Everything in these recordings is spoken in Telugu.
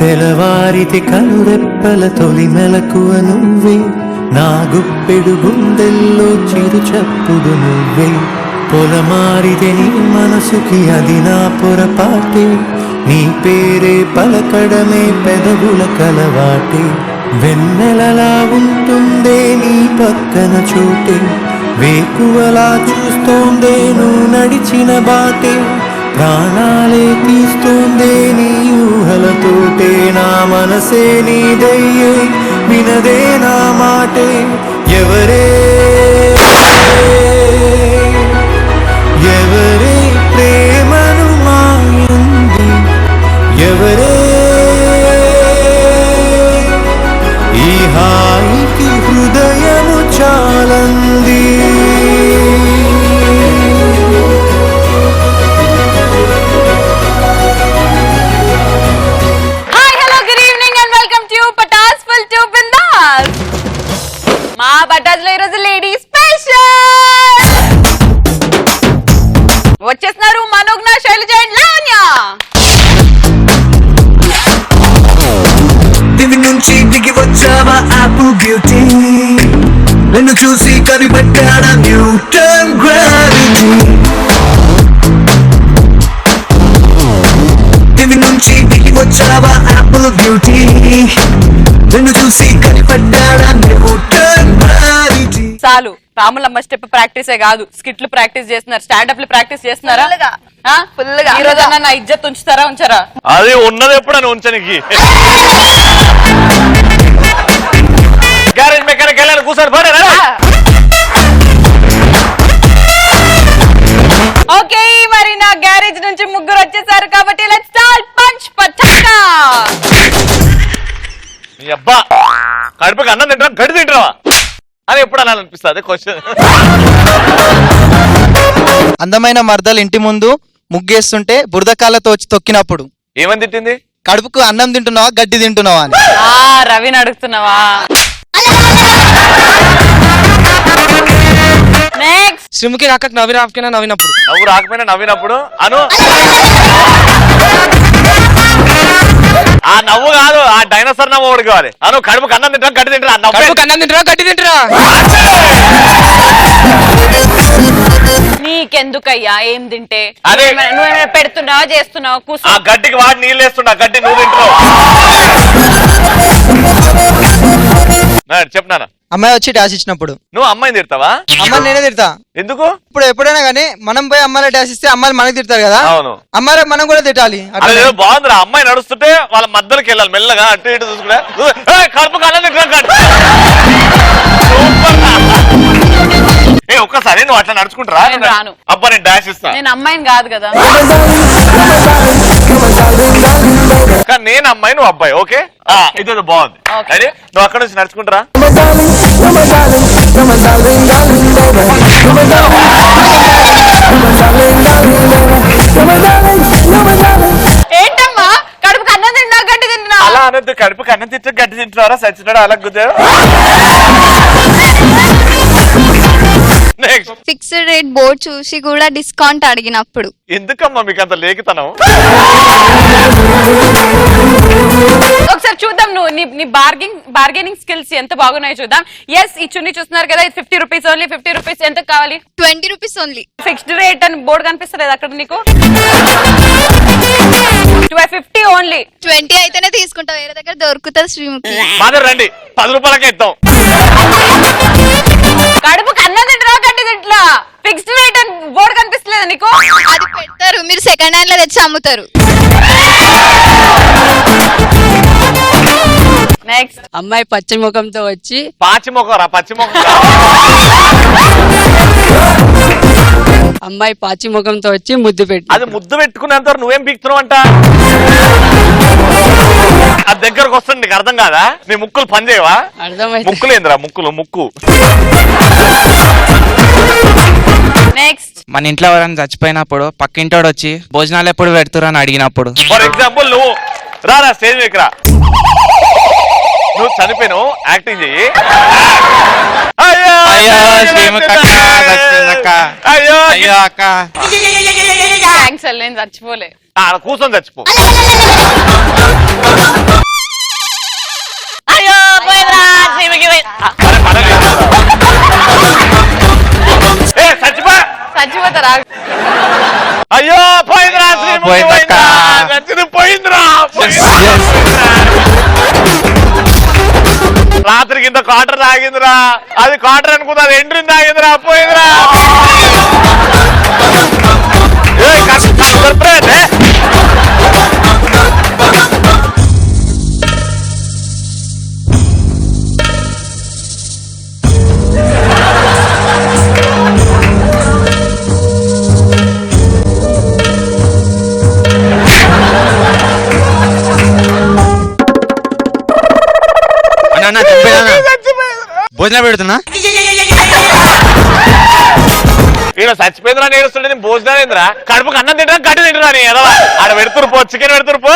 తెలవారితి కనురెప్పల తొలి మెలకువ నువ్వే, నా గుప్పెడు గుండెల్లో చిరు చప్పుడు నువ్వే. పొలమారితే నీ మనసుకి అది నా పొరపాటే, నీ పేరే పలకడమే పెదవుల కలవాటే. వెన్నెలలా ఉంటుందే నీ పక్కన చోటే, వేకువలా చూస్తోందే నువ్వు నడిచిన బాటే. ప్రాణాలే తీస్తోందే నీ ఊహలతోటే, నా మనసే నీదయ్యే వినదే నా మాటే. ఎవరే ఎవరే ప్రేమను మాయంది, ఎవరే ఈ హాయికి హృదయము చాలంది. మా పటాస్ లో ఈరోజు లేడీ స్పెషల్ వచ్చేస్తున్నారు మనోజ్ఞ, శైలజ అండ్ లావణ్య. దివి నుంచి దిగి వచ్చావా ఆపిల్ బ్యూటీ, నిన్ను చూసి కనిపెట్టాడా న్యూటన్ గ్రావిటీ. దివి నుంచి దిగి వచ్చావా ఆపిల్ బ్యూటీ, నిన్ను చూసి కనిపెట్టాడా న్యూటన్ గ్రావిటీ. చాలు, రాములమ్మ స్టెప్ ప్రాక్టీసే కాదు, స్కిట్లు ప్రాక్టీస్ చేస్తున్నారు, స్టాండప్ లు ప్రాక్టీస్ చేస్తున్నారా? ఫుల్గా ఈ రోజు నా ఇజ్జత్ ఉంచుతారా ఉంచారా? అది ఉన్నది ఎప్పుడని ఉంచనికి. గ్యారేజ్ మెకానిక్ వెళ్ళాలి, కూర్చొని పోనీ. ఓకే, మరి నా గ్యారేజ్ నుంచి ముగ్గురు వచ్చేసారు కాబట్టి లెట్స్ స్టార్ట్ పంచ్ పటాకా. నీ అబ్బా కడుపుకి అన్నం తింటావా గడి తింటావా అని ఎప్పుడు అనాలనిపిస్తుంది క్వశ్చన్. అందమైన మర్దలు ఇంటి ముందు ముగ్గేస్తుంటే బురదకాలతో వచ్చి తొక్కినప్పుడు ఏమని తిట్టింది? కడుపుకు అన్నం తింటున్నావా గడ్డి తింటున్నావా అని. రవిని అడుగుతున్నావా? నెక్స్ట్, శ్రీముఖి రాక నవ్వి రాకైనా నవ్వినప్పుడు. నవ్వు రాకపోయినా నవ్వినప్పుడు అను. ఆ నవ్వు కాదు, ఆ డైనోసార్ నవ్వు ఒకటి కావాలి. అను కడుపుకి అన్నం తింటా గడ్డి తింటారా? అన్నం తింటున్నా గడ్డి తింటురా. నీకెందుకయ్యా ఏం తింటే? అదే నువ్వేమైనా పెడుతున్నావా చేస్తున్నావా? కూర్చో. ఆ గడ్డికి వాడి నీళ్ళు వేస్తున్నా, గడ్డి నువ్వు తింటున్నావు. చెప్పనా? అమ్మాయి వచ్చి డాష్ ఇచ్చినప్పుడు నువ్వు అమ్మాయిని తిడతావా? అమ్మాయిని నేనే తిడతా. ఎందుకు? ఇప్పుడు ఎప్పుడైనా గానీ మనం పోయి అమ్మాయిని డాష్ ఇస్తే అమ్మాయిలు మనకి తిడతారు కదా. అవును, అమ్మాయి మనం కూడా తిట్టాలి. అదే బాగుందిరా. అమ్మాయి నడుస్తుంటే వాళ్ళ మధ్యలోకి వెళ్ళాలి మెల్లగా, అటు ఇటు చూసుకుంటే కడుపుకి అన్నం తింటున్నా. ఒక్కసారి నువ్వు అట్లా నడుచుకుంటారా? అబ్బా నేను డాష్ ఇస్తా. నేను అమ్మాయిని కాదు కదా. కానీ నేను అమ్మాయి నువ్వు అబ్బాయి. ఓకే, ఇదేదో బాగుంది. అదే నువ్వు అక్కడ నుంచి నడుచుకుంటారా? ఏంటమ్మా కడుపుకి అన్నం తింటున్నా గడ్డి తింటున్నా? అలా అనొద్దు, కడుపుకి అన్నం తింటూ గడ్డి తింటున్నారా? సచ్చినాడు అలా గుద్దారు. ఫిక్స్డ్ రేట్ బోర్డ్ చూసి కూడా డిస్కౌంట్ అడిగినప్పుడు. ఎందుకమ్మా మీకు అంత లేఖితనం? ఒకసారి చూద్దాం నువ్వు నీ బార్గెనింగ్ స్కిల్స్ ఎంత బాగున్నాయో చూద్దాం. ఎస్, ఈ చున్నీ చూస్తున్నారు కదా, ఇది 50 రూపీస్ ఓన్లీ. 50 రూపీస్ ఎంత కావాలి? 20 రూపీస్ ఓన్లీ. ఫిక్స్డ్ రేట్ అని బోర్డు కనిపిస్తలేదు అక్కడ నీకు? 50 ఓన్లీ. 20 అయితేనే తీసుకుంటా, వేరే దగ్గర దొరుకుతుంది శ్రీముఖి. మాదర్ రండి, 10 రూపాయలకే ఇద్దాం. కడుపుకి అన్నం తింటున్నా గడ్డి తింటున్నా, ఫిక్స్డ్ రేట్ అని బోర్డు కనిపిస్తలేదు నీకు? అది పెడతారు, మీరు సెకండ్ హ్యాండ్ లో తెచ్చి అమ్ముతారు. నెక్స్ట్, అమ్మాయి పచ్చి ముఖంతో వచ్చి పాచిమొక్కరా? పచ్చిమొక్క అమ్మాయి పాచి ముఖంతో వచ్చి ముద్దు పెట్టి. అది ముద్దు పెట్టుకునేంత నువ్వేం పీక్తున్నావు అంట? అది దగ్గరకు వస్తుంది, నీకు అర్థం కాదా? నీ ముక్కులు పనిచేయవా? అర్థమైంది. ముక్కులేందిరా, ముక్కు. నెక్స్ట్, మన ఇంట్లో ఎవరైనా చచ్చిపోయినప్పుడు పక్కింటోడు వచ్చి భోజనాలు ఎప్పుడు పెడుతురు అని అడిగినప్పుడు. ఫర్ ఎగ్జాంపుల్ నువ్వు రారా స్టేజ్ మీదకి రా, నువ్వు చనిపోయినావు, యాక్టింగ్ చెయ్యి. అయ్యో శ్రీముఖక్క, అయ్యో అక్క. థ్యాంక్స్ నేను చచ్చిపోలే. కూర్చొని చచ్చిపో. అయ్యో పోయిందిరా, అరే, పడలేదు. ఏ, చచ్చిపోతారా? అయ్యో పోయిందిరా, పోయిందక్క. పోయిందిరా. రాత్రికి ఇంత క్వార్టర్ తాగిందిరా, అది క్వార్టర్ అనుకుందా, అది ఎంట్రీ తాగిందిరా, పోయిందిరా. భోజనం పెడుతున్నా ఈయన చచ్చిపోయిందిరా నేడుస్తుంటే భోజనాలేంద్రా, కడుపుకి అన్నం తింటా గడ్డి తింటున్నా ఆడ పెడుతురు పో, చికెన్ పెడుతురు పో.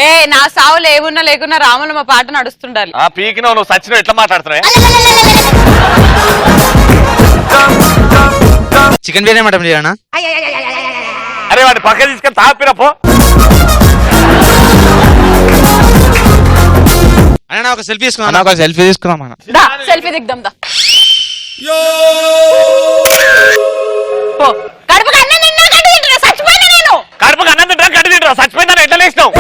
ఏ నా సావులు ఏమున్నా లేకున్నా రాములు మా పాట నడుస్తుండాలి. ఆ పీకినావు నువ్వు, సచ్చినావు, ఎట్లా మాట్లాడుతున్నావు? చికెన్ బిర్యానీ మటన్ బిర్యానా? అరే వాడి పక్క తీసుకొని తాపిరా పో. అన్న ఒక సెల్ఫీ తీసుకున్నా, ఒక సెల్ఫీ తీసుకున్నాం అన్న. సెల్ఫీ దిగ్దాం దా. పో. కడుపుకి అన్నం తిన్నా గడ్డి తింటున్నా, చచ్చిపోయినా నేను. కడుపుకి అన్నం తింటా గడ్డి తింటా, చచ్చిపోయిందని ఎట్లా లేచినావు?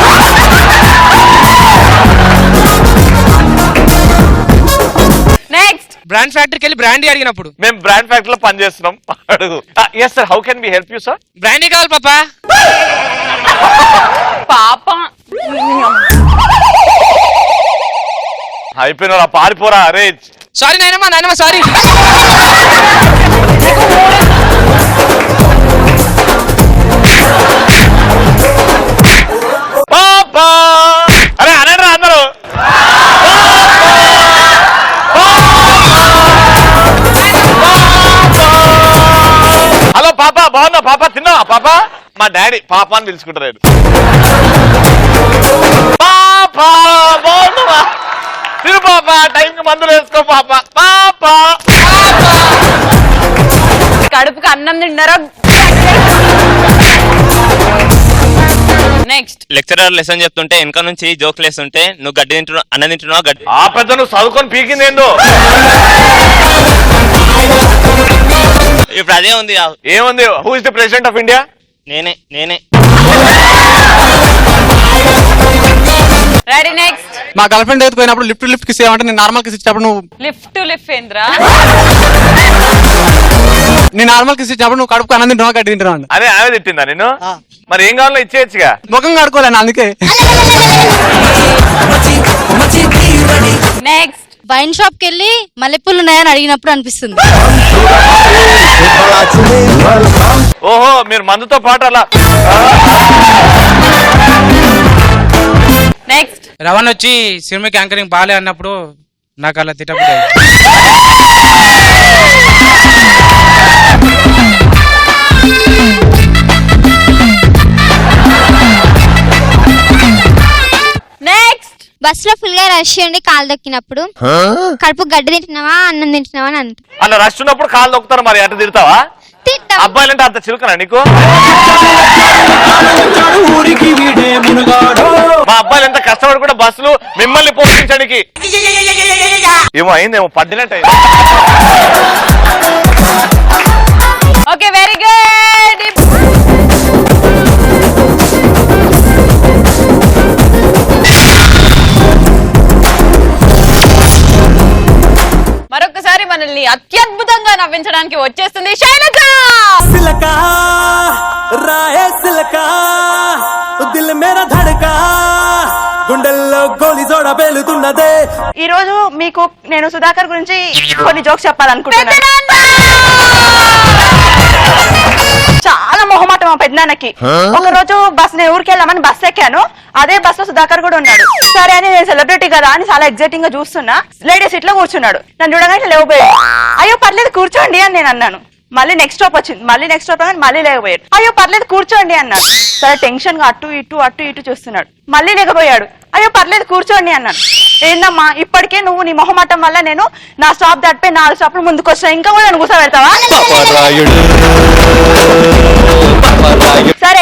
నెక్స్ట్ బ్రాండ్ ఫ్యాక్టరీకి వెళ్ళి బ్రాండీ అడిగినప్పుడు మేము బ్రాండ్ ఫ్యాక్టరీలో పని చేస్తున్నాం. అడుగు. Yes sir, how can be help you sir? Brandy కావాలి పాపా. పాప అయిపోయినా పారిపోరా. అరే సారీ నాయనమ్మ సారీ. పాపా, అరే అనండి అందరూ. హలో పాప, బాగున్నా పాప? తిన్నావా పాప? మా డాడీ పాప అని పిలుచుకుంటారు. పాప బాగున్నావా? తిరు పాప, టైంకి మందులు వేసుకో పాప. పాప కడుపుకి అన్నం తిన్నారా? నెక్స్ట్ లెక్చరర్ లెసన్ చెప్తుంటే వెనక నుంచి జోక్ లేస్తుంటే నువ్వు గడ్డి తింటున్నావు, అన్నం తింటున్నావు, గడ్డి. ఆ పెద్ద నువ్వు చదువుకొని పీకింది ఏందో. ఇప్పుడు అదే ఉంది. ఏముంది? Who is the president of India? నేనే. Ready next. మా గర్ల్ ఫ్రెండ్ ఎత్తుకుపోయినప్పుడు లిఫ్ట్ కిస్ ఏమంటే నేను నార్మల్ కిస్ ఇచ్చినప్పుడు నువ్వు లిఫ్ట్ ఏంద్రా? నేను నార్మల్ కిస్ ఇచ్చినప్పుడు నువ్వు కడుపుకు అన్నం తింటున్నావు, గడ్డి తింటున్నావు. అదే ఆమె తిట్టిందా నిన్ను? మరి ఏం కావాలో ఇచ్చేయచ్చుగా. ముఖం కడుకోలేను అందుకే. నెక్స్ట్ వైన్ షాప్ కి వెళ్ళి మల్లెపూలు ఉన్నాయని అడిగినప్పుడు అనిపిస్తుంది. ఓహో, మీరు మందుతో పాటు అలా. నెక్స్ట్ రవణ్ వచ్చి సినిమాకి యాంకరింగ్ బాలే అన్నప్పుడు నాకు అలా తిట్టబుద్ది. నెక్స్ట్ బస్ లో ఫుల్ గా రష్ ఉండి కాలు దొక్కినప్పుడు కడుపు గడ్డి తింటున్నావా అన్నం తింటున్నావా అని అంట. అలా రష్ ఉన్నప్పుడు కాళ్ళు దొక్కుతారు, మరి అటు తిడతావా? తింటాం. అబ్బాయిలంటే అంత చిలుకనా నీకు? మా అబ్బాయిలు ఎంత కష్టపడి కూడా బస్సులు మిమ్మల్ని పోషించడానికి. ఏమో అయిందేమో, పడ్డినట్టు అయింది. Okay very good. మరొకసారి మనల్ని అత్యద్భుతంగా నవ్వించడానికి వచ్చేస్తుంది శైలజ. సిలకా రాయే సిలకా, దిల్ మేరా ధడకా, గుండెల్లో గోలి జోడ పేలుతున్నదే. ఈ రోజు మీకు నేను సుధాకర్ గురించి కొన్ని జోక్స్ చెప్పాలనుకుంటున్నాను. చాలా మొహమాటం మా పెద్దనాన్నకి. ఒక రోజు నేను ఊరికి వెళ్ళామని బస్ ఎక్కాను. అదే బస్ లో సుధాకర్ కూడా ఉన్నాడు. సరే అని నేను సెలబ్రిటీ కదా అని చాలా ఎగ్జైటింగ్ గా చూస్తున్నా. లేడీస్ ఇట్లా కూర్చున్నాడు. నన్ను చూడగానే లేకపోయాడు. అయ్యో పర్లేదు కూర్చోండి అని నేను అన్నాను. మళ్ళీ నెక్స్ట్ స్టాప్ వచ్చింది. మళ్ళీ నెక్స్ట్ స్టాప్ అని మళ్ళీ లేకపోయాడు. అయ్యో పర్లేదు కూర్చోండి అన్నాడు. సరే టెన్షన్ గా అటు ఇటు చూస్తున్నాడు. మళ్ళీ లేకపోయాడు. అయ్యో పర్లేదు కూర్చోండి అన్నాను. ఏందమ్మా ఇప్పటికే నువ్వు నీ మొహమాటం వల్ల నేను నా స్టాప్ దాటిపోయి 4 స్టాప్లు ముందుకు వచ్చినా, ఇంకా కూడా నన్ను కూర్చోబెడతావా? సరే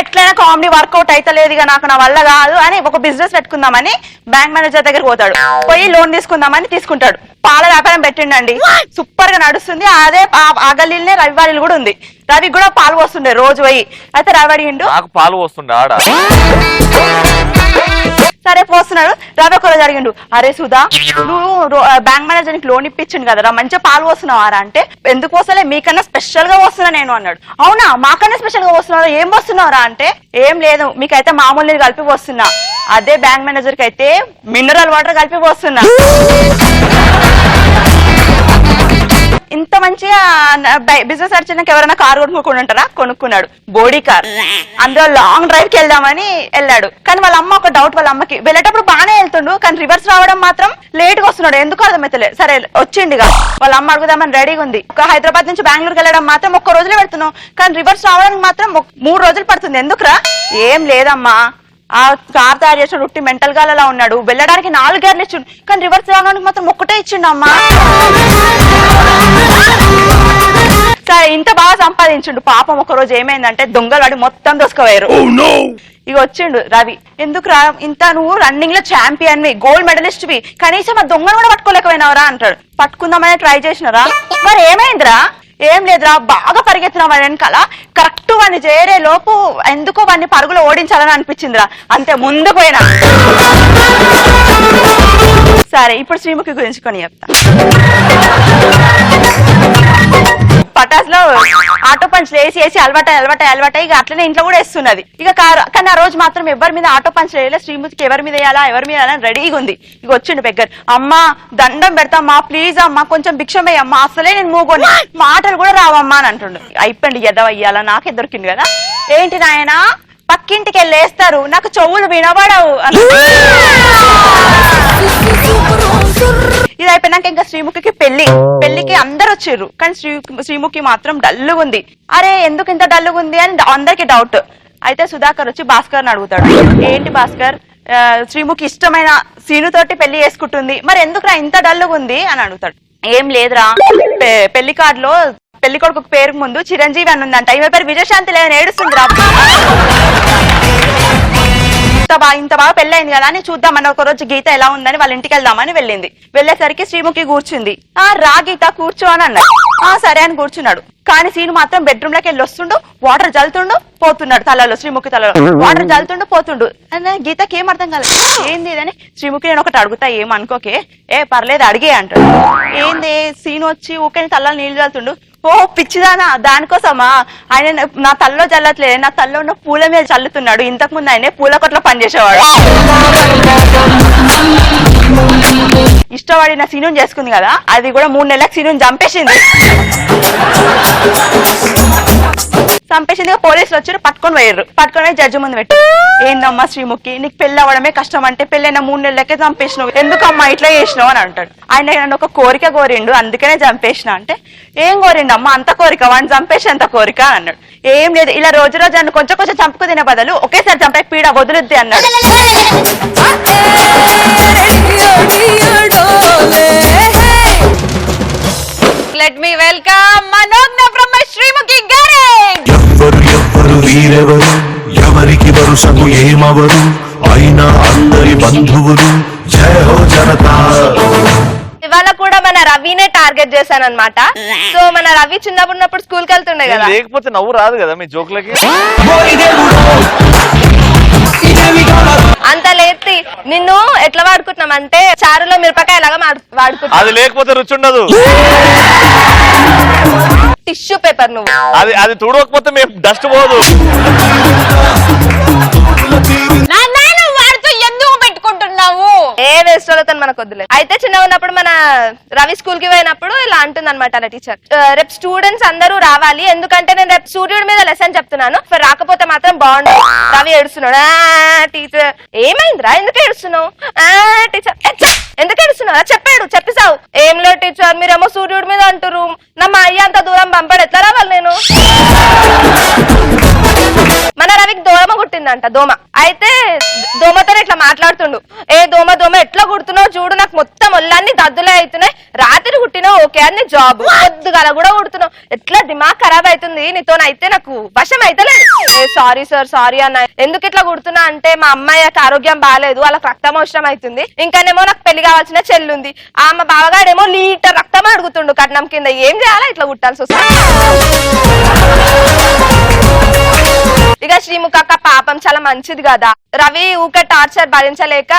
వర్కౌట్ అయితలేదు ఇక నాకు నా వల్ల కాదు అని ఒక బిజినెస్ పెట్టుకుందామని బ్యాంక్ మేనేజర్ దగ్గరికి పోతాడు. పోయి లోన్ తీసుకుందామని తీసుకుంటాడు. పాల వ్యాపారం పెట్టిండండి, సూపర్ గా నడుస్తుంది. అదే ఆ గల్లీలోనే రవి వాళ్ళ ఇల్లు కూడా ఉంది. రవి కూడా పాలు పోస్తుండే రోజు పోయి. అయితే రవి అడిగిండు, నాకు పాలు పోస్తుండే ఆడ. సరే పోస్తున్నాడు. రవి ఒక రోజు అడిగిండు, అరే సుధా నువ్వు బ్యాంక్ మేనేజర్ నీకు లోన్ ఇప్పించింది కదరా, మంచిగా పాలు పోస్తున్నావారా అంటే, ఎందుకు పోస్తలే మీకన్నా స్పెషల్ గా పోస్తున్నా నేను అన్నాడు. అవునా మాకన్నా స్పెషల్ గా పోస్తున్నారా, ఏం పోస్తున్నావురా అంటే, ఏం లేదు మీకైతే మామూలు నీరు కలిపి పోస్తున్నా, అదే బ్యాంక్ మేనేజర్ కి అయితే మినరల్ వాటర్ కలిపి పోస్తున్నా. ఇంత మంచిగా బిజినెస్ అడిచినాక ఎవరైనా కారు కొనుక్కొని ఉంటారా? కొనుక్కున్నాడు, బోడీ కార్. అందులో లాంగ్ డ్రైవ్ కి వెళ్దామని వెళ్ళాడు. కానీ వాళ్ళ అమ్మ ఒక డౌట్, వాళ్ళ అమ్మకి వెళ్ళేటప్పుడు బాగానే వెళ్తుండు కానీ రివర్స్ రావడం మాత్రం లేట్ గా వస్తున్నాడు, ఎందుకు అర్థమైతలేదు. సరే వచ్చిండిగా, వాళ్ళ అమ్మ అడుగుదామని రెడీగా ఉంది. ఒక హైదరాబాద్ నుంచి బెంగళూరుకి వెళ్ళడం మాత్రం ఒక్క రోజులో వెళ్తున్నావు కానీ రివర్స్ రావడానికి మాత్రం 3 రోజులు పడుతుంది, ఎందుకురా? ఏం లేదమ్మా, ఆ కార్ తయారు చేసిన రొట్టి మెంటల్ గా అలా ఉన్నాడు, వెళ్ళడానికి 4 గేర్లు ఇచ్చిండు కానీ రివర్స్ రావడానికి మాత్రం ఒక్కటే ఇచ్చిండు అమ్మా. సరే ఇంత బాగా సంపాదించిండు, పాపం ఒక రోజు ఏమైందంటే దొంగలు వాడి మొత్తం దోసుకుపోయారు. ఇక వచ్చిండు రవి, ఎందుకు రా ఇంత నువ్వు రన్నింగ్ లో ఛాంపియన్ వి, గోల్డ్ మెడలిస్ట్ వి, కనీసం ఆ దొంగను కూడా పట్టుకోలేకపోయినావరా అంటాడు. పట్టుకుందామని ట్రై చేసినారా, మరి ఏమైందిరా? ఏం లేదురా, బాగా పరిగెత్తిన వాడి వెనకాల కరెక్ట్ వాడిని చేరే లోపు ఎందుకో వాడిని పరుగులో ఓడించాలని అనిపించిందిరా, అంతే ముందు పోయినా. సరే ఇప్పుడు శ్రీముఖి గురించి కొని చెప్తా. పటాస్ లో ఆటో పంచ్లు వేసి అలవాటాయి ఇక అట్లనే ఇంట్లో కూడా వేస్తున్నది. ఇక కానీ ఆ రోజు మాత్రం ఎవరి మీద ఆటో పంచ్లు వేయలే. శ్రీముఖికి ఎవరి మీద వేయాలా అని రెడీగా ఉంది. ఇక వచ్చిండు బెగ్గర్, అమ్మా దండం పెడతామ్మా ప్లీజ్ అమ్మా కొంచెం భిక్షం వేయమ్మా, అసలే నేను మూగోని, మాటలు కూడా రావమ్మా అని అంటుండు. అయిపోయింది ఎదవయ్యాలా, నాకే దొరికింది కదా. ఏంటి నాయన పక్కింటికి వెళ్ళి వేస్తారు, నాకు చెవులు వినబడవు. ఇది అయిపోయినాక ఇంకా శ్రీముఖికి పెళ్లికి అందరు వచ్చిర్రు కానీ శ్రీముఖి మాత్రం డల్లుగా ఉంది. అరే ఎందుకు ఇంత డల్లుగా ఉంది అని అందరికి డౌట్. అయితే సుధాకర్ వచ్చి భాస్కర్ అడుగుతాడు, ఏంటి భాస్కర్ శ్రీముఖి ఇష్టమైన సీను తోటి పెళ్లి చేసుకుంటుంది, మరి ఎందుకురా ఇంత డల్లుగా ఉంది అని అడుగుతాడు. ఏం లేదురా, పెళ్లి కార్డులో పెళ్లి కొడుకు పేరు ముందు చిరంజీవి అని ఉందంట, ఈమె పేరు విజయశాంతి లేదని ఏడుస్తుందిరా. ఇంత బాగా పెళ్ళయింది కదా అని చూద్దామని ఒక రోజు గీత ఎలా ఉందని వాళ్ళ ఇంటికి వెళ్దామని వెళ్ళింది. వెళ్ళేసరికి శ్రీముఖి కూర్చుంది. రా గీత కూర్చో అని అన్నాడు. సరే అని కూర్చున్నాడు. కానీ సీను మాత్రం బెడ్రూమ్ లోకి వెళ్ళి వస్తుండు, వాటర్ జల్తుండు పోతున్నాడు, తలలో శ్రీముఖి తలలో వాటర్ జల్తుండు పోతుండు. గీతకి ఏం అర్థం కాలేదు, ఏంది అని శ్రీముఖి నేను ఒకటి అడుగుతా ఏమనుకోకే, పర్లేదు అడిగే అంటాడు. ఏంది సీను వచ్చి ఊకే తలలో నీళ్లు జల్తుండు, ఓ పిచ్చిదానా దానికోసమా, ఆయన నా తల్లో జల్లట్లేదు నా తల్లో ఉన్న పూల మీద చల్లుతున్నాడు, ఇంతకు ముందు ఆయన పూల కొట్ల పనిచేసేవాడు. ఇష్టపడిన సీను చేసుకుంది కదా, అది కూడా 3 నెలలకు సీను చంపేసింది. పోలీసులు వచ్చారు, పట్టుకొని పోయి జడ్జి ముందు పెట్టి, ఏందమ్మా శ్రీముఖి నీకు పెళ్లి అవ్వడమే కష్టం అంటే పెళ్ళైన 3 నెలలకే చంపేసినావు, ఎందుకమ్మా ఇట్లా చేసినావు అని అంటాడు. ఆయన నన్ను ఒక కోరిక కోరిండు అందుకనే చంపేసిన అంటే, ఏం కోరిండు అమ్మా అంత కోరిక, వాడిని చంపేసి అంత కోరిక అని అన్నాడు. ఏం లేదు ఇలా రోజు నన్ను కొంచెం చంపుకు తినే బదులు ఒకేసారి చంపే పీడ వదులుద్ది అన్నాడు. Let me welcome Manogna from my Sreemukhi garage. ఎవ్వరు వీరెవరు, ఎవరికి వరుసకు ఏమవరు, అయినా అందరి బంధువులు, జయ హో జనతా. ఇవాళ కూడా మన రవినే టార్గెట్ చేశాను అనమాట. సో మన రవి చిన్నప్పుడు స్కూల్ కి వెళ్తుండే కదా, లేకపోతే నవ్వు రాదు కదా మీ జోక్లకి. అంత లేతి నిన్ను ఎట్లా వాడుకుంటున్నాం అంటే చారులో మిరపకాయ లాగా వాడుకుంటున్నాం, అది లేకపోతే రుచి ఉండదు. టిష్యూ పేపర్ నువ్వు అది తుడవకపోతే మేము డస్ట్ పోదు. ఎందుకు పెట్టుకుంటున్నావు? ఏ వేస్ట్ వాళ్ళతో మనకు వద్దులే. అయితే చిన్న ఉన్నప్పుడు మన రవి స్కూల్ కి పోయినప్పుడు ఇలా అంటుంది అనమాట అలా టీచర్, రేపు స్టూడెంట్స్ అందరూ రావాలి ఎందుకంటే నేను రేపు సూర్యుడి మీద లెసన్ చెప్తున్నాను, రాకపోతే మాత్రం బాగుండదు. రవి ఏడుస్తున్నాడు. టీచర్ ఏమైందిరా ఎందుకు ఏడుస్తున్నావు? టీచర్ ఎందుకు ఏడుస్తున్నావు చెప్పేసావు. ఏం లేదు టీచర్ మీరేమో సూర్యుడి మీద అంటారు, మా అయ్య అంత దూరం పంపాడు ఎట్లా రావాలి నేను? మన రవికి దోమ కుట్టిందంట, దోమ. అయితే దోమతో ఇట్లా మాట్లాడుతుండు, దోమ ఎట్లా కుడుతున్నావు చూడు, నాకు మొత్తం ఒళ్ళన్నీ దద్దులే అవుతున్నాయి, రాత్రి కుట్టినా ఓకే అని జాబ్, పొద్దుగల కూడా కుడుతున్నావు, ఎట్లా దిమాగ్ ఖరాబ్ అవుతుంది నీతోనైతే నాకు వశం అయితలేదు. సారీ సార్ సారీ అన్న, ఎందుకు ఇట్లా కుడుతున్నా అంటే మా అమ్మాయికి ఆరోగ్యం బాగాలేదు, వాళ్ళకి రక్తం అవసరం అవుతుంది, ఇంకానేమో నాకు పెళ్లి కావాల్సిన చెల్లుంది, మా బావగాడేమో లీటర్ రక్తం అడుగుతుండు కట్నం కింద, ఏం చేయాలా ఇట్లా కుట్టాల్సి వస్తుంది. ఇక శ్రీముఖక్క పాపం చాలా మంచిది కదా, రవి ఊకే టార్చర్ భరించలేక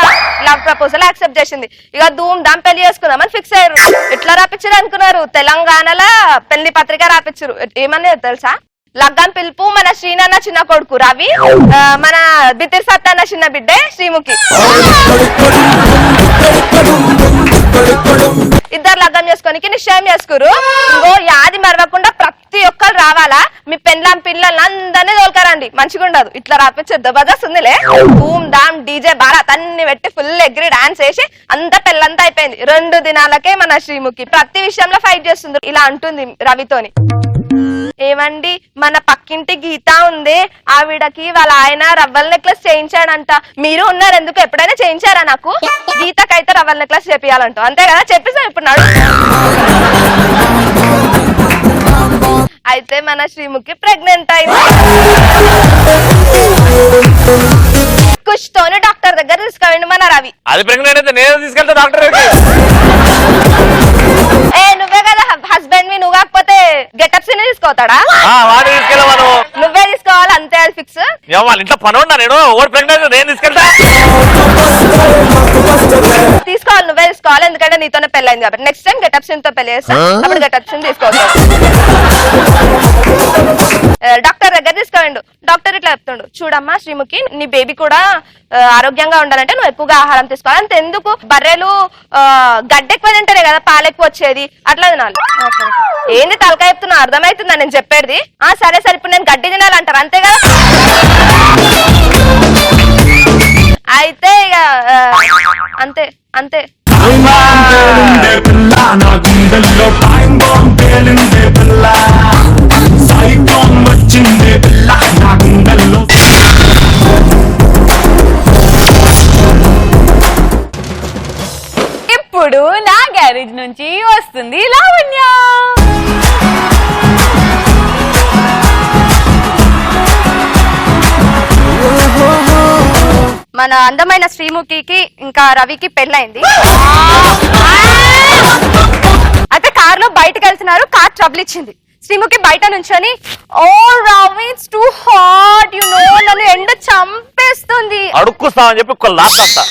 లవ్ ప్రపోజల్ యాక్సెప్ట్ చేసింది. ఇక ధూమ్ ధామ్ పెళ్లి చేసుకుందామని ఫిక్స్ అయ్యారు. ఎట్లా రాపించారు అనుకున్నారు? తెలంగాణలో పెళ్లి పత్రిక రాపించారు. ఏమన్నా తెలుసా? లగ్గాన్ పిలుపు మన శ్రీనన్న చిన్న కొడుకు రవి, మన బితిర్ సత్తన్న చిన్న బిడ్డే శ్రీముఖి, ఇద్దరు లగ్గం చేసుకోనికి నిశ్చయం చేసుకురు. ఇంకో యాది మరవకుండా ప్రతి ఒక్కరు రావాలా, మీ పెండ్లాం పిల్లల్ని అందరినీ తోలుకారండి, మంచిగా ఉండదు. ఇట్లా రాపించే జబర్దస్త్ ఉందిలే, ధూమ్ ధామ్ డీజే బారాత్ అన్ని పెట్టి ఫుల్ ఎగ్రి డాన్స్ వేసి అంత పెళ్ళంతా అయిపోయింది. 2 దినాలకే మన శ్రీముఖి ప్రతి విషయంలో ఫైట్ చేస్తుంది. ఇలా అంటుంది రవితోని, ఏమండి మన పక్కింటి గీత ఉంది, ఆవిడకి వాళ్ళ ఆయన రవ్వల నెక్లెస్ చేయించాడంట, మీరు ఉన్నారు ఎందుకు, ఎప్పుడైనా చేయించారా నాకు? గీతకైతే రవ్వల నెక్లెస్ చేపియాలంట, అంతే కదా, చెప్పేసా ఇప్పుడు నాడు. అయితే మన శ్రీముఖి ప్రెగ్నెంట్ అయింది. కుష్తోని డాక్టర్ దగ్గర తీసుకెళ్ళండి మన రవి. అది ప్రెగ్నెంట్ అయితే నేను తీసుకెళ్తా డాక్టర్ నువ్వే కదా హస్బెండ్, నువ్వు కాకపోతే గెటప్స్ తీసుకోతాడా? వాడు తీసుకెళ్ళమను, నువ్వే తీసుకోవాలి అంతే, అది ఫిక్స్. వాళ్ళ ఇంట్లో పని ఉన్నా, నేను ఓడి ప్రెగ్నెంట్ నేను తీసుకెళ్తా. తీసుకోవాలి, నువ్వే తీసుకోవాలి, ఎందుకంటే నీతోనే పెళ్ళైంది కాబట్టి. నెక్స్ట్ టైం గెటప్స్ తో పెళ్లి చేస్తా, అప్పుడు గెటప్స్ తీసుకోవాలి. డాక్టర్ దగ్గర తీసుకోండు. డాక్టర్ ఇట్లా చెప్తుండు, చూడమ్మా శ్రీముఖి, నీ బేబీ కూడా ఆరోగ్యంగా ఉండాలంటే నువ్వు ఎక్కువగా ఆహారం తీసుకోవాలి. అంత ఎందుకు, బర్రెలు గడ్డ ఎక్కువ తింటేనే కదా పాలు ఎక్కువ వచ్చేది, అట్లా తినాలి. ఏంది తలకాయ చెప్తున్నా, అర్థమవుతుందా నేను చెప్పేది? సరే సరే, ఇప్పుడు నేను గడ్డి తినాలంటారు అంతే కదా. అయితే ఇక అంతే అంతే. ఇప్పుడు నా గ్యారేజ్ నుంచి వస్తుంది లావణ్య. మన అందమైన శ్రీముఖికి ఇంకా రవికి పెళ్ళైంది. అయితే కార్ లో బయటకు వెళ్తున్నారు, కార్ ట్రబుల్ ఇచ్చింది. శ్రీముఖి బయట నుంచొని, ఓ Ravi it's too hot you know, నన్ను ఎండ చంపేస్తుంది అడుక్కుస్తామని చెప్పి ఒక లాస్ట్ అంతా.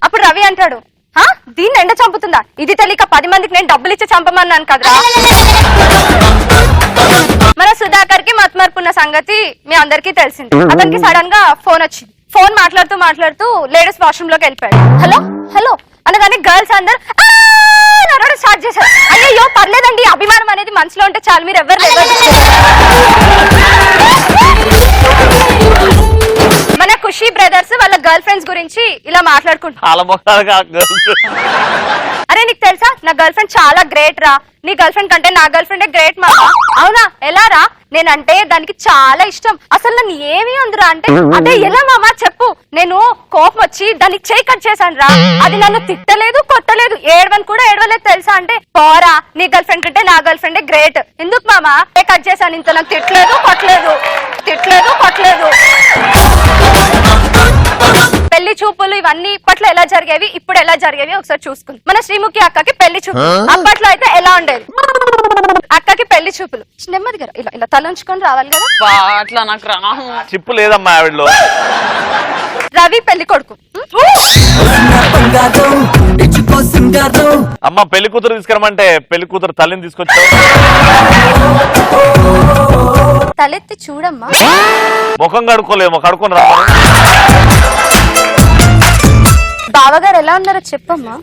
అప్పుడు రవి అంటాడు, దీన్ని ఎండ చంపుతుందా, ఇది తెలియక 10 మందికి నేను డబ్బులు ఇచ్చి చంపమన్నాను కదరా. మన సుధాకర్ కి మత్మర్పున్న సంగతి మీ అందరికీ తెలిసింది. అతనికి సడన్ గా ఫోన్ వచ్చింది. ఫోన్ మాట్లాడుతూ మాట్లాడుతూ లేడీస్ వాష్రూమ్ లోకి వెళ్ళిపోయాడు. హలో హలో అనగానే గర్ల్స్ అందరు నడవడం స్టార్ట్ చేశారు. అయ్యో పర్లేదండి, అభిమానం అనేది మనసులో ఉంటే చాలు, మీరు ఎవరు లేదు. మన ఖుషి బ్రదర్స్ వాళ్ళ గర్ల్ ఫ్రెండ్స్ గురించి ఇలా మాట్లాడుకుంటారు. అరే నీకు తెలుసా, నా గర్ల్ ఫ్రెండ్ చాలా గ్రేట్ రా, నీ గర్ల్ ఫ్రెండ్ కంటే నా గర్ల్ ఫ్రెండే గ్రేట్ మా. అవునా, ఎలా రా? నేనంటే దానికి చాలా ఇష్టం, అసలు నన్ను ఏమి అందురా అంటే, అదే ఎలా మామా చెప్పు. నేను కోపం వచ్చి దానికి చేయి కట్ చేశాను రా, అది నన్ను తిట్టలేదు కొట్టలేదు, ఏడవని కూడా ఏడవలేదు తెలుసా అంటే, పోరా నీ గర్ల్ ఫ్రెండ్ కంటే నా గర్ల్ ఫ్రెండే గ్రేట్. ఎందుకు మామా కట్ చేశాను, ఇంత నాకు తిట్టలేదు కొట్టలేదు, తిట్టలేదు కొట్టలేదు. పెళ్లి చూపులు ఇవన్నీ ఇప్పట్లో ఎలా జరిగేవి, ఇప్పుడు ఎలా జరిగేవి ఒకసారి చూసుకుంది. మన శ్రీముఖి అక్కకి పెళ్లి చూపులు అప్పట్లో అయితే ఎలా ఉండేది? అక్కకి పెళ్లి చూపులు నెమ్మదిగా ఇలా ఇలా తలంచుకొని రావాలి కదా. అట్లా నాకు రా, చిప్పు లేదమ్మా ఆవిడలో. రవి పెళ్లి కొడుకు. అమ్మ పెళ్లి కూతురు తీసుకురమంటే పెళ్లి కూతురు తల్లిని తీసుకొచ్చావు. తలెత్తి చూడమ్మా. ముఖం కడుక్కోలేమో, కడుక్కొని రా. బావగారు ఎలా ఉన్నారో చెప్పమ్మా.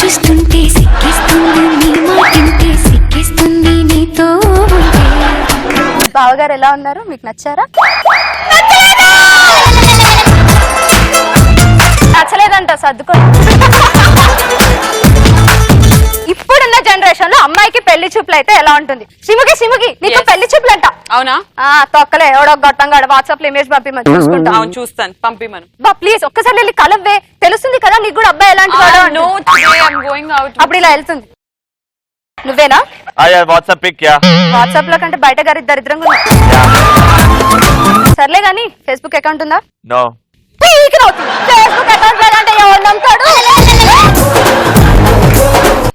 చూస్తుంటే సిక్కిస్తుంది, నీ మాటింటే సిక్కిస్తుంది, నీతో బావగారు ఎలా ఉన్నారు, మీకు నచ్చారా? నచ్చలేదంట, సర్దుకోండి. ఇప్పుడున్న జనరేషన్ లో అమ్మాయికి పెళ్లి చూపులు అయితే ఎలా ఉంటుంది? శ్రీముఖి శ్రీముఖి నీకు పెళ్లి చూపులు అంట. అవునా? తొక్కలే ఎవడో గొట్టంగా వాట్సాప్ లో ఇమేజ్ పంపిమని చూసుకుంటా. అవును చూస్తాను, పంపిమను. ప్లీజ్ ఒక్కసారి వెళ్ళి కలవ్వే, తెలుస్తుంది కదా నీకు కూడా అబ్బాయి ఎలాంటి వాడో. No, today I'm going out. అప్పుడు ఇలా వెళ్తుంది. నువ్వేనా వాట్సాప్ పిక్ యా వాట్సాప్ లో కంటే బయట గారి దరిద్రంగా ఉంది. సర్లే గానీ ఫేస్బుక్ అకౌంట్ ఉందా? నో. ఫేస్బుక్ అకౌంట్ లేదంటే ఎవరు నమ్ముతాడు?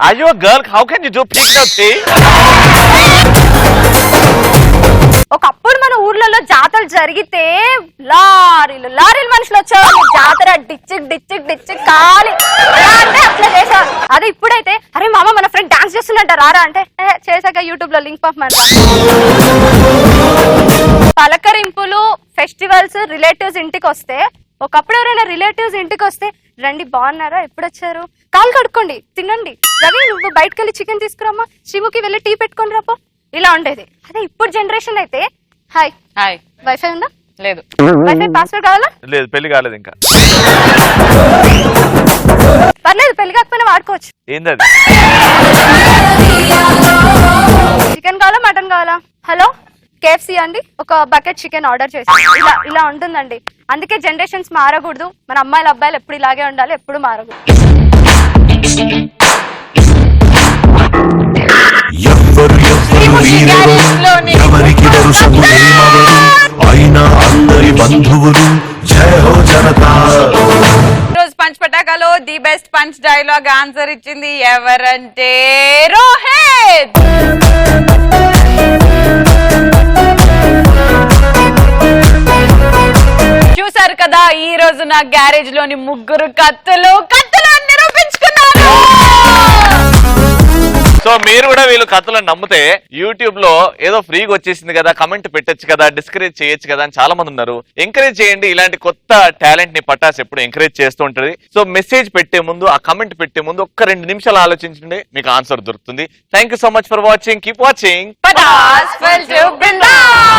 Are you a girl? How can you do pick up tea? ఒకప్పుడు మన ఊర్లలో జాతరలు జరిగితే లారీలు లారీలు మనుషులు వచ్చేవాళ్ళు. జాతర డిచ్చిక్ డిచ్చిక్ డిచ్చిక్ కాలి అంటే అట్లా చేసేవాళ్ళు. అదే ఇప్పుడైతే అరే మామ మన ఫ్రెండ్ డాన్స్ చేస్తున్నట్ట రారా అంటే చేశాక యూట్యూబ్ లో లింక్ పంపమంట. పలకరింపులు, ఫెస్టివల్స్, రిలేటివ్స్ ఇంటికి వస్తే ఒకప్పుడు ఎవరైనా రిలేటివ్స్ ఇంటికి వస్తే రండి బాగున్నారా, ఎప్పుడు వచ్చారు, కాలు కడుక్కోండి, తినండి, రవి నువ్వు బయటకు వెళ్ళి చికెన్ తీసుకురామ్మా, శ్రీముఖి వెళ్ళి టీ పెట్టుకొని రాపో, ఇలా ఉండేది. అదే ఇప్పుడు జనరేషన్ అయితే హాయ్ హాయ్ వైఫై ఉందా? లేదు. వైఫై పాస్వర్డ్ కావాలా? లేదు, పెళ్లి కాలేదు ఇంకా. పర్లేదు, పెళ్లి కాకపోయినా వాడుకోవచ్చు. ఏంటది? చికెన్ కావాలా మటన్ కావాలా? హలో KFC అండి, ఒక బకెట్ చికెన్ ఆర్డర్ చేసి. ఇలా ఇలా ఉంటుందండి. అందుకే జనరేషన్స్ మారకూడదు. మన అమ్మాయిలు అబ్బాయిలు ఎప్పుడు ఇలాగే ఉండాలి, ఎప్పుడు మారకూడదు. ఎవ్వరు వీరెవరు, ఎవరికి వరుసకు ఏమవరు, అయినా అందరి బంధువులు. జయ హో జనతా. రోజు పంచ్ పటాకాలో the best punch dialogue answer ఇచ్చింది ఎవరంటే రోహిత్. చూసారు కదా, ఈ రోజు నా గ్యారేజ్ లోని ముగ్గురు కత్తులు నిరూపించుకున్నారు. సో మీరు కూడా వీళ్ళు కథలను నమ్మితే యూట్యూబ్ లో ఏదో ఫ్రీగా వచ్చేసింది కదా, కమెంట్ పెట్టచ్చు కదా, డిస్కరేజ్ చేయొచ్చు కదా అని చాలా మంది ఉన్నారు. ఎంకరేజ్ చేయండి. ఇలాంటి కొత్త టాలెంట్ ని పటాస్ ఎప్పుడు ఎంకరేజ్ చేస్తూ ఉంటది. సో మెసేజ్ పెట్టే ముందు, ఆ కమెంట్ పెట్టే ముందు ఒక్క 2 నిమిషాలు ఆలోచించండి, మీకు ఆన్సర్ దొరుకుతుంది. Thank you so much for watching. Keep watching. Patas ఫిల్ టు బృందావన్.